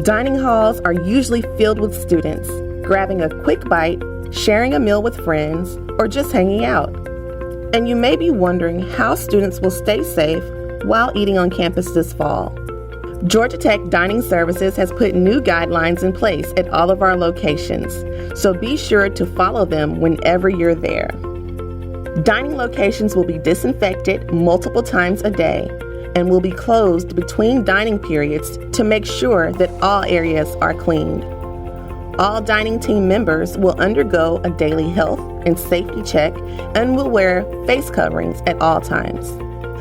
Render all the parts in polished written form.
Dining halls are usually filled with students, grabbing a quick bite, sharing a meal with friends, or just hanging out. And you may be wondering how students will stay safe while eating on campus this fall. Georgia Tech Dining Services has put new guidelines in place at all of our locations, so be sure to follow them whenever you're there. Dining locations will be disinfected multiple times a day and will be closed between dining periods to make sure that all areas are cleaned. All dining team members will undergo a daily health and safety check and will wear face coverings at all times.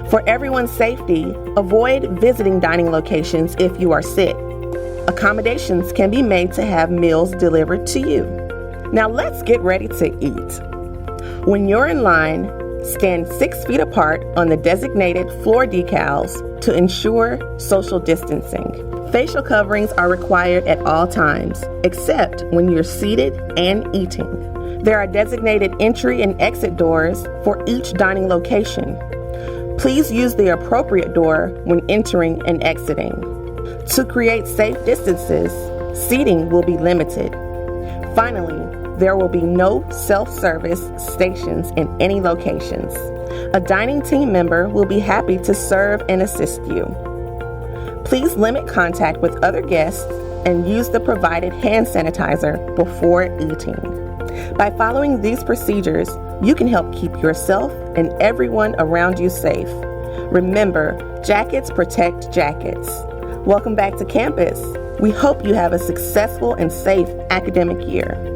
For everyone's safety, avoid visiting dining locations if you are sick. Accommodations can be made to have meals delivered to you. Now let's get ready to eat. When you're in line, stand 6 feet apart on the designated floor decals to ensure social distancing. Facial coverings are required at all times, except when you're seated and eating. There are designated entry and exit doors for each dining location. Please use the appropriate door when entering and exiting. To create safe distances, seating will be limited. Finally, there will be no self-service stations in any locations. A dining team member will be happy to serve and assist you. Please limit contact with other guests and use the provided hand sanitizer before eating. By following these procedures, you can help keep yourself and everyone around you safe. Remember, jackets protect jackets. Welcome back to campus. We hope you have a successful and safe academic year.